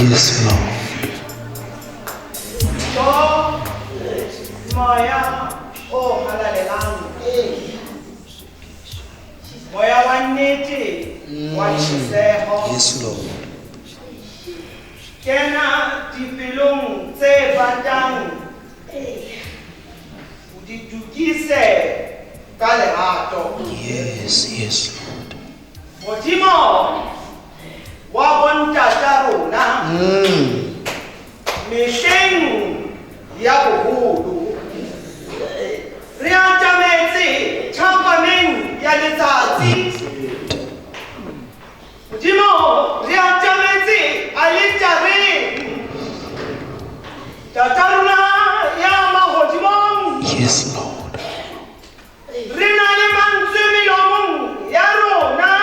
Yes, Lord. Moya, oh, halalela. Moya wanete, wachiseho. Yes, Lord. Kena dipelong tse batang. Udidukise ka lerato. Yes, yes, Lord. Modimo wa bontata rona. Mehleng ya boholo. Re atametse thapaneng ya letsatsi. Modimo re atametse a letareng. Tata rona ya mahodimong. Yes, Lord. Re na le mantswe melomong ya rona.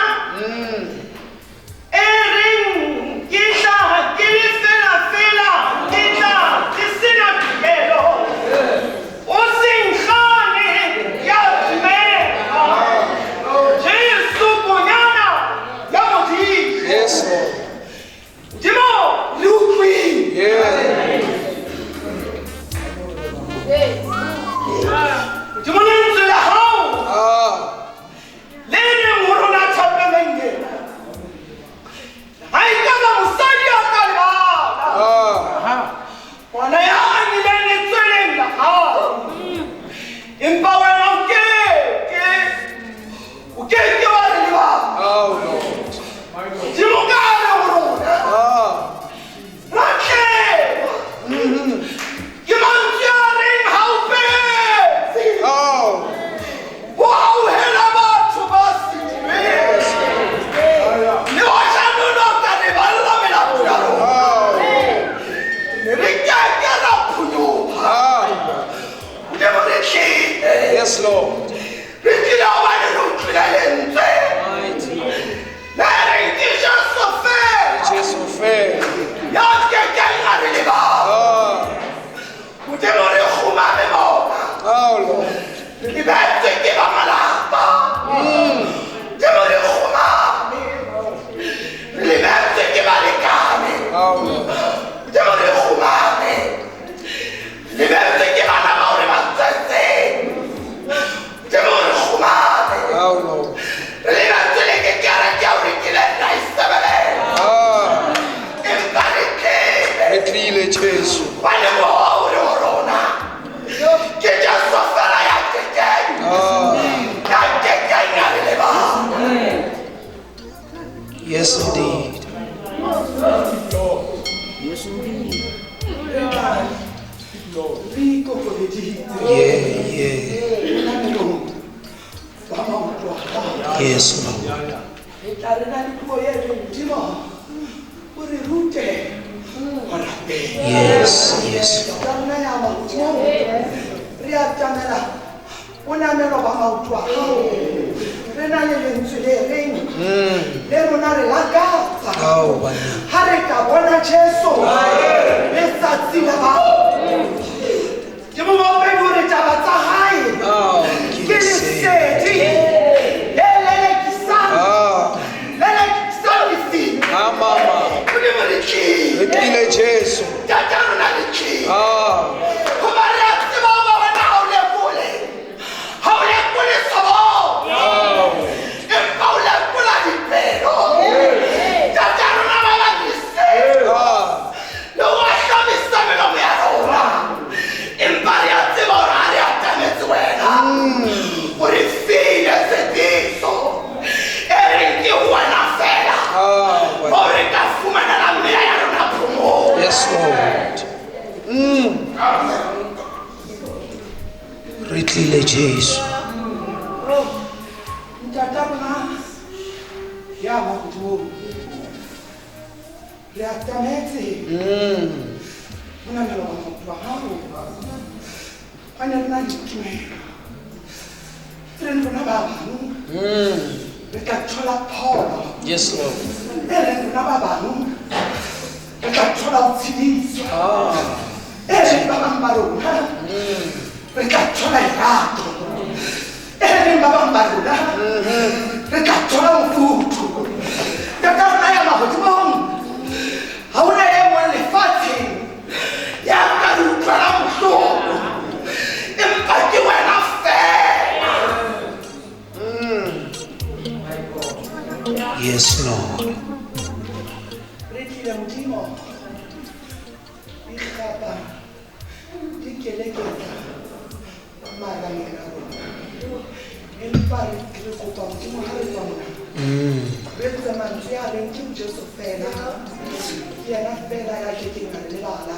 E reng ke tla ke le fela ke tla ke sena tumelo. O seng gane ya dumela. Jesu bonyana ya Modimo. Yes, Lord. Modimo le utlwile. Modimo le ntse la hao. Le neng ho rona thapeleng ena. Ha e ka ba mosadi a ka lebala. Ngwana ya anyileng letsweleng la hao. Empa wena o ke wa re lebala. Oh, Lord. Modimo ka re ho rona. Rathe. Ke mantswe a reng ha o petse. Ho hauhela batho ba sedibeng. Le hoja nono ka leballa melato ya rona. Ne re keke ra phunyoha. Modimo re tlile. Yes, Lord. Re tlile hobane re utlwile lentswe. Le reng ke Jesu feela. Jesus, fair. Ya kekeng a re lebala. Modimo re kgumame bona. Oh, Lord. Re betse ke ba malapa. Modimo re kgumame. Re betse ke balekane. Oh, Lord. Modimo re kgumame. Re betse ke bana bao re ba tsetseng. Modimo re kgumame. Oh, Lord. Re betse le ke kereke ya hore ke le nna e sebelela. Empa re tlile. Re tlile, Jesu. Ba lemoha hore ho rona ke Jesu feela ya kekeng. Ya kekeng a re lebala. Yes, indeed. Re ikokobeditse. Ba maoto a Yes, Lord. re tla re na le puo e reng Modimo o re rute ho rapela. Yes, yes. Tata rona ya maoto re atamela o namelo ba maoto a hao. Re na le lentswe le reng le rona re lakatsa Oh, Bana. ha re ka bona Jesu letsatsi la bao. Ke mo bopedi hore taba tsa hae Oh, ke lesedi le lelekisang lefile. Mama. Modimo re tlile. Re tlile, Jesu. Tata rona re tlile. Hoba re a tseba hoba wena ha o lekole. Ha o lekole sobo. Empa o lekola dipelo. Tata rona ba bangise. Le ho hlabisa melomo ya rona. Empa re a tseba hore ha re atametse wena. O re file tshetiso. E reng ke wena feela. Hore ka fumanela mmele ya rona phomolo. Yes, Lord. Re tlile, Jesu. Ntata rona ya mahodimo. Re atametse. Ho na le batho ba hao. Ba ne re na le tumelo. Re rona ba bang. Re tla thola pholo. Yes, Lord. E reng rona ba bang. Re tla thola ho tshediswa. E reng ba bang ba rona. Re tla thola lerato. E reng ba bang ba rona. Re tla thola mofuthu. Tata rona ya mahodimong. Ha hona e Yes, Lord. Rekile Modimo. Ikgapa. Dikeleketa. Mara mena rona. Empa re kopa Modimo ha re tswa mona. Re tsa mantswe a reng ke Jesu fela. Yena fela ya kekeng a le bala.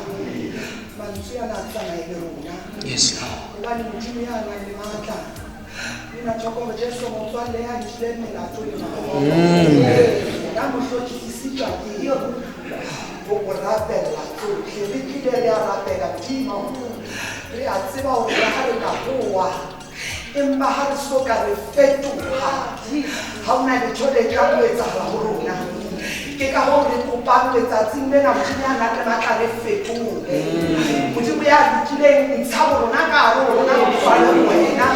Mantswe a na tsana e rona. Yes, Lord. Hobane Modimo ya nang le matla. Nina tshoko Jesu motswalle ya ntile melato le makobo. Ya mohlokisitswa ke yo. Go rapela tsotlhe re tlile re a rapela Modimo. Re a tseba hore ha re ka boa empa ha re soka re fetoha ha ona letho le tla ho etsahala ho rona. Ke ka ho re kopang letsatsing lena Modimo ya nang le matla re fetohe. Modimo ya ditlileng ntsha rona ka hare ho rona ho tshwana le wena.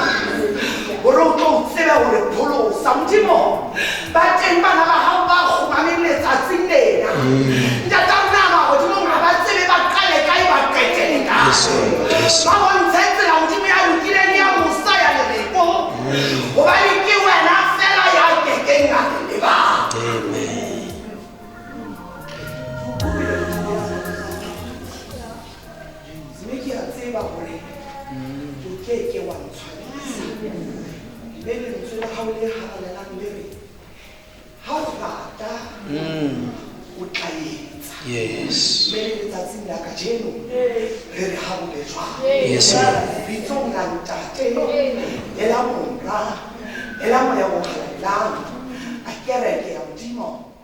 Hore o tlo tsebe hore pholosa Modimo ba teng bana ba hao ba kgomameng letsatsing lena. Ntata rona ba Modimo ha ba tsebe ba qale kae ba qetele kae. Ba bontshe tsela Modimo ya lokileng ya mosa ya lebeko hobane ke wena fela ya kekeng a le ba. Amen. Zimeki ya tseba hore o keke wa ntshwanisa. Maybe it's really how they have a land living. How rata would I Yes. maybe it's in like a jail. Very how they try. Yes, Lord. It's on like that. Elamonra, Elamoya, I get it, Timo.